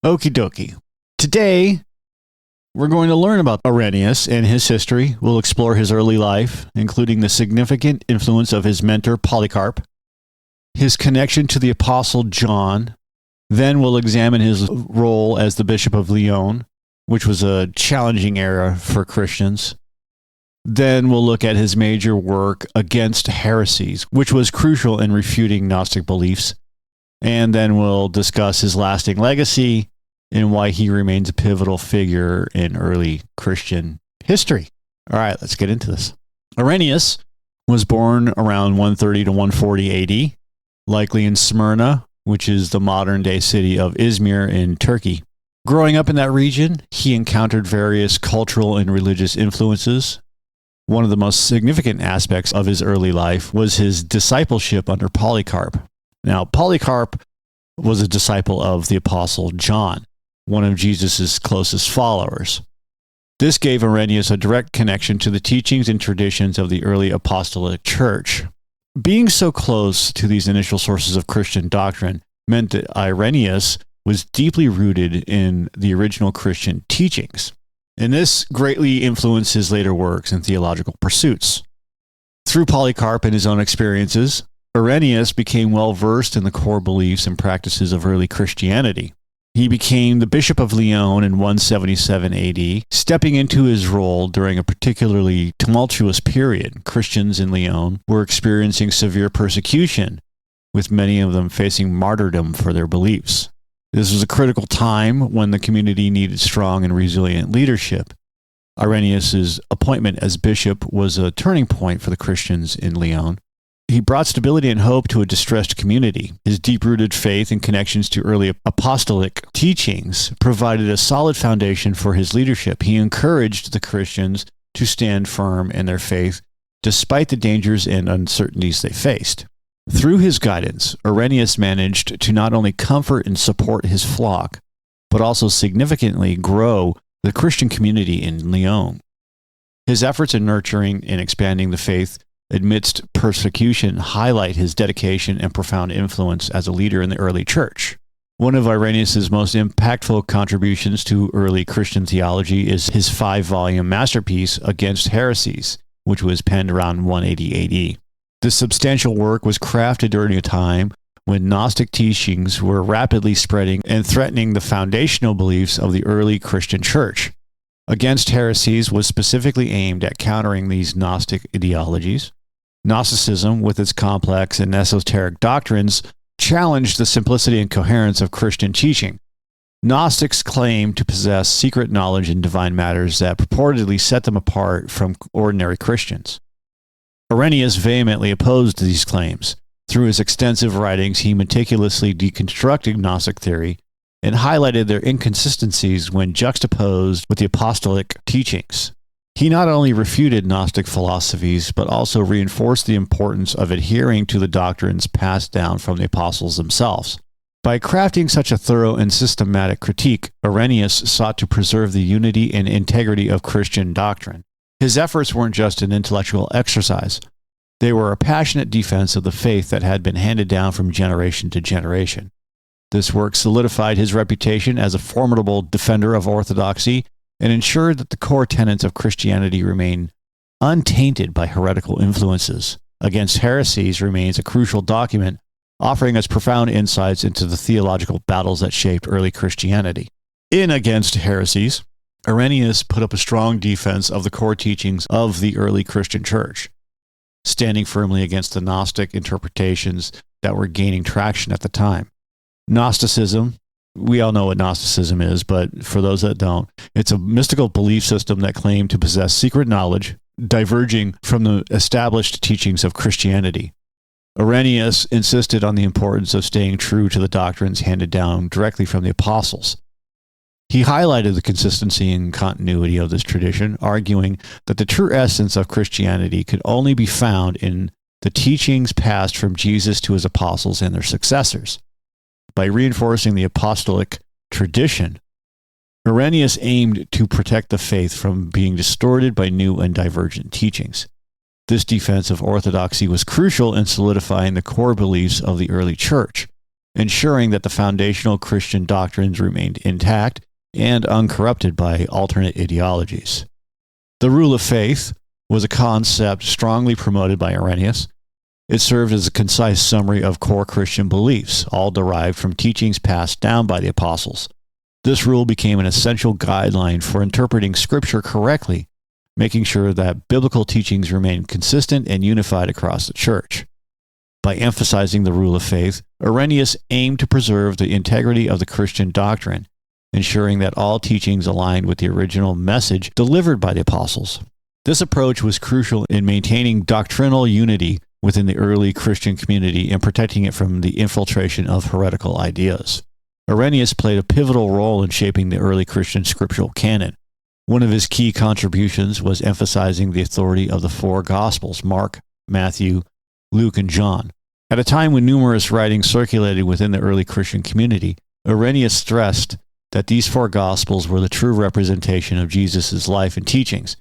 Okie dokie. Today, we're going to learn about Irenaeus and his history. We'll explore his early life, including the significant influence of his mentor Polycarp, his connection to the Apostle John. Then we'll examine his role as the Bishop of Lyon, which was a challenging era for Christians. Then we'll look at his major work against heresies, which was crucial in refuting Gnostic beliefs. And then we'll discuss his lasting legacy and why he remains a pivotal figure in early Christian history. All right, let's get into this. Irenaeus was born around 130 to 140 AD, likely in Smyrna, which is the modern-day city of Izmir in Turkey. Growing up in that region, he encountered various cultural and religious influences. One of the most significant aspects of his early life was his discipleship under Polycarp. Now, Polycarp was a disciple of the Apostle John, one of Jesus' closest followers. This gave Irenaeus a direct connection to the teachings and traditions of the early apostolic church. Being so close to these initial sources of Christian doctrine meant that Irenaeus was deeply rooted in the original Christian teachings, and this greatly influenced his later works and theological pursuits. Through Polycarp and his own experiences, Irenaeus became well-versed in the core beliefs and practices of early Christianity. He became the Bishop of Lyon in 177 AD, stepping into his role during a particularly tumultuous period. Christians in Lyon were experiencing severe persecution, with many of them facing martyrdom for their beliefs. This was a critical time when the community needed strong and resilient leadership. Irenaeus' appointment as bishop was a turning point for the Christians in Lyon. He brought stability and hope to a distressed community. His deep-rooted faith and connections to early apostolic teachings provided a solid foundation for his leadership. He encouraged the Christians to stand firm in their faith despite the dangers and uncertainties they faced. Through his guidance, Irenaeus managed to not only comfort and support his flock, but also significantly grow the Christian community in Lyon. His efforts in nurturing and expanding the faith amidst persecution highlight his dedication and profound influence as a leader in the early church. One of Irenaeus' most impactful contributions to early Christian theology is his 5-volume masterpiece Against Heresies, which was penned around 180 AD. This substantial work was crafted during a time when Gnostic teachings were rapidly spreading and threatening the foundational beliefs of the early Christian church. Against Heresies was specifically aimed at countering these Gnostic ideologies. Gnosticism, with its complex and esoteric doctrines, challenged the simplicity and coherence of Christian teaching. Gnostics claimed to possess secret knowledge in divine matters that purportedly set them apart from ordinary Christians. Irenaeus vehemently opposed these claims. Through his extensive writings, he meticulously deconstructed Gnostic theory and highlighted their inconsistencies when juxtaposed with the apostolic teachings. He not only refuted Gnostic philosophies, but also reinforced the importance of adhering to the doctrines passed down from the apostles themselves. By crafting such a thorough and systematic critique, Irenaeus sought to preserve the unity and integrity of Christian doctrine. His efforts weren't just an intellectual exercise. They were a passionate defense of the faith that had been handed down from generation to generation. This work solidified his reputation as a formidable defender of Orthodoxy and ensured that the core tenets of Christianity remain untainted by heretical influences. Against Heresies remains a crucial document, offering us profound insights into the theological battles that shaped early Christianity. In Against Heresies, Irenaeus put up a strong defense of the core teachings of the early Christian church, standing firmly against the Gnostic interpretations that were gaining traction at the time. Gnosticism, we all know what Gnosticism is, but for those that don't, it's a mystical belief system that claimed to possess secret knowledge, diverging from the established teachings of Christianity. Irenaeus insisted on the importance of staying true to the doctrines handed down directly from the apostles. He highlighted the consistency and continuity of this tradition, arguing that the true essence of Christianity could only be found in the teachings passed from Jesus to his apostles and their successors. By reinforcing the apostolic tradition, Irenaeus aimed to protect the faith from being distorted by new and divergent teachings. This defense of orthodoxy was crucial in solidifying the core beliefs of the early church. ensuring that the foundational Christian doctrines remained intact and uncorrupted by alternate ideologies. The rule of faith was a concept strongly promoted by Irenaeus. It served as a concise summary of core Christian beliefs, all derived from teachings passed down by the apostles. This rule became an essential guideline for interpreting Scripture correctly, making sure that biblical teachings remained consistent and unified across the church. By emphasizing the rule of faith, Irenaeus aimed to preserve the integrity of the Christian doctrine, ensuring that all teachings aligned with the original message delivered by the apostles. This approach was crucial in maintaining doctrinal unity within the early Christian community and protecting it from the infiltration of heretical ideas. Irenaeus played a pivotal role in shaping the early Christian scriptural canon. One of his key contributions was emphasizing the authority of the four Gospels, Mark, Matthew, Luke, and John. At a time when numerous writings circulated within the early Christian community, Irenaeus stressed that these four Gospels were the true representation of Jesus' life and teachings.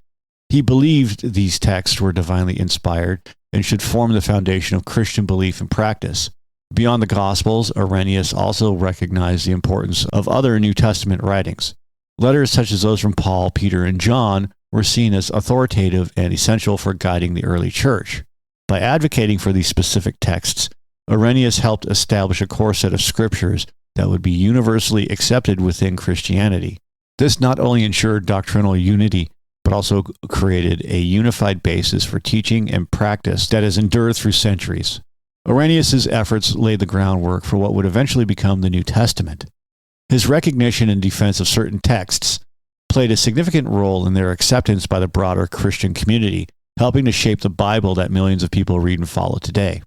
He believed these texts were divinely inspired and should form the foundation of Christian belief and practice. Beyond the Gospels, Irenaeus also recognized the importance of other New Testament writings. Letters such as those from Paul, Peter, and John were seen as authoritative and essential for guiding the early church. By advocating for these specific texts, Irenaeus helped establish a core set of scriptures that would be universally accepted within Christianity. This not only ensured doctrinal unity, but also created a unified basis for teaching and practice that has endured through centuries. Irenaeus' efforts laid the groundwork for what would eventually become the New Testament. His recognition and defense of certain texts played a significant role in their acceptance by the broader Christian community, helping to shape the Bible that millions of people read and follow today.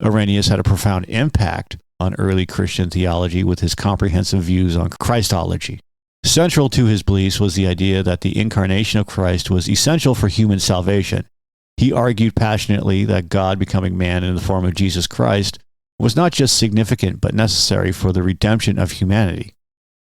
Irenaeus had a profound impact on early Christian theology with his comprehensive views on Christology. Central to his beliefs was the idea that the incarnation of Christ was essential for human salvation. He argued passionately that God becoming man in the form of Jesus Christ was not just significant but necessary for the redemption of humanity.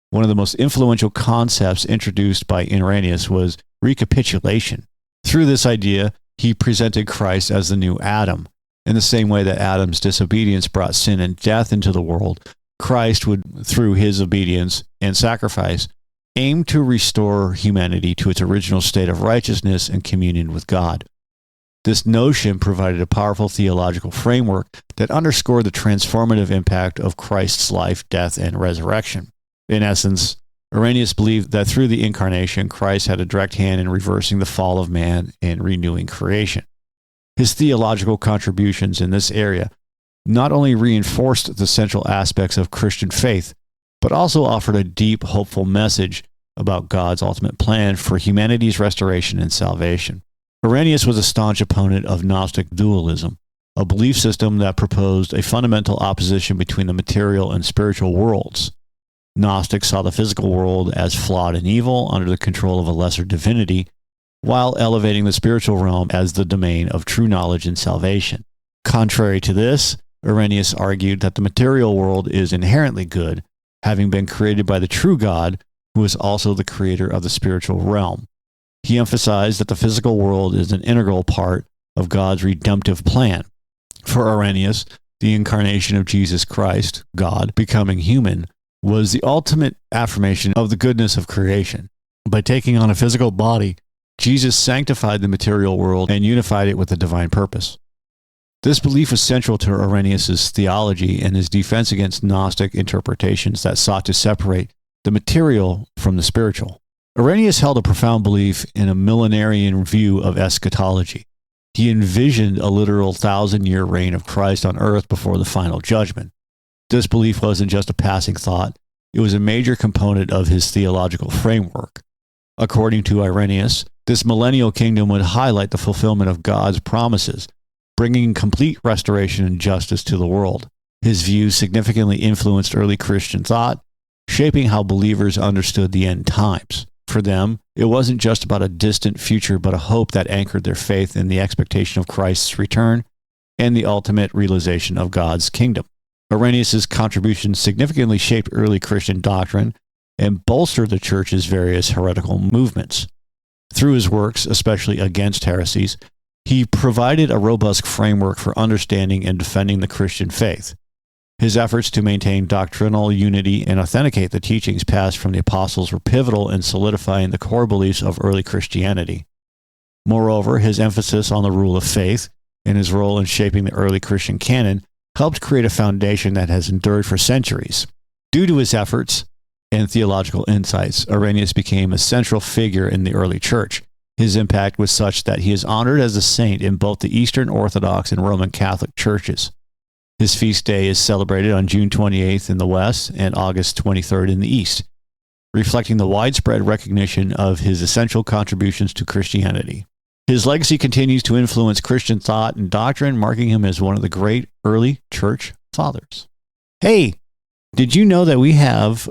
One of the most influential concepts introduced by Irenaeus was recapitulation. Through this idea, he presented Christ as the new Adam. In the same way that Adam's disobedience brought sin and death into the world, Christ would, through his obedience and sacrifice, aim to restore humanity to its original state of righteousness and communion with God. This notion provided a powerful theological framework that underscored the transformative impact of Christ's life, death, and resurrection. In essence, Irenaeus believed that through the incarnation, Christ had a direct hand in reversing the fall of man and renewing creation. His theological contributions in this area not only reinforced the central aspects of Christian faith, but also offered a deep, hopeful message about God's ultimate plan for humanity's restoration and salvation. Irenaeus was a staunch opponent of Gnostic dualism, a belief system that proposed a fundamental opposition between the material and spiritual worlds. Gnostics saw the physical world as flawed and evil under the control of a lesser divinity, while elevating the spiritual realm as the domain of true knowledge and salvation. Contrary to this, Irenaeus argued that the material world is inherently good, having been created by the true God, who is also the creator of the spiritual realm. He emphasized that the physical world is an integral part of God's redemptive plan. For Irenaeus, the incarnation of Jesus Christ, God becoming human, was the ultimate affirmation of the goodness of creation. By taking on a physical body, Jesus sanctified the material world and unified it with the divine purpose. This belief was central to Irenaeus' theology and his defense against Gnostic interpretations that sought to separate the material from the spiritual. Irenaeus held a profound belief in a millenarian view of eschatology. He envisioned a literal 1,000-year reign of Christ on earth before the final judgment. This belief wasn't just a passing thought, it was a major component of his theological framework. According to Irenaeus, this millennial kingdom would highlight the fulfillment of God's promises, bringing complete restoration and justice to the world. His views significantly influenced early Christian thought, shaping how believers understood the end times. For them, it wasn't just about a distant future, but a hope that anchored their faith in the expectation of Christ's return and the ultimate realization of God's kingdom. Irenaeus' contributions significantly shaped early Christian doctrine and bolstered the church's various heretical movements. Through his works, especially against heresies, he provided a robust framework for understanding and defending the Christian faith. His efforts to maintain doctrinal unity and authenticate the teachings passed from the apostles were pivotal in solidifying the core beliefs of early Christianity. Moreover, his emphasis on the rule of faith and his role in shaping the early Christian canon helped create a foundation that has endured for centuries. Due to his efforts and theological insights, Irenaeus became a central figure in the early church. His impact was such that he is honored as a saint in both the Eastern Orthodox and Roman Catholic churches. His feast day is celebrated on June 28th in the West and August 23rd in the East, reflecting the widespread recognition of his essential contributions to Christianity. His legacy continues to influence Christian thought and doctrine, marking him as one of the great early church fathers. Hey, did you know that we have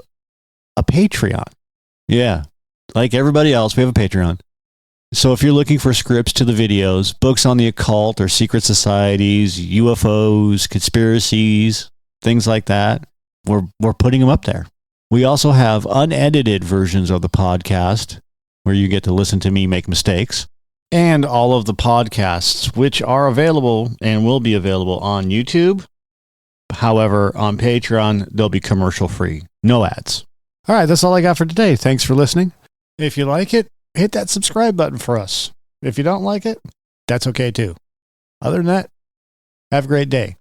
a Patreon? Yeah, like everybody else, we have a Patreon. So if you're looking for scripts to the videos, books on the occult or secret societies, UFOs, conspiracies, things like that, we're putting them up there. We also have unedited versions of the podcast where you get to listen to me make mistakes, and all of the podcasts, which are available and will be available on YouTube. However, on Patreon, they'll be commercial free. No ads. All right, that's all I got for today. Thanks for listening. If you like it, hit that subscribe button for us. If you don't like it, that's okay too. Other than that, have a great day.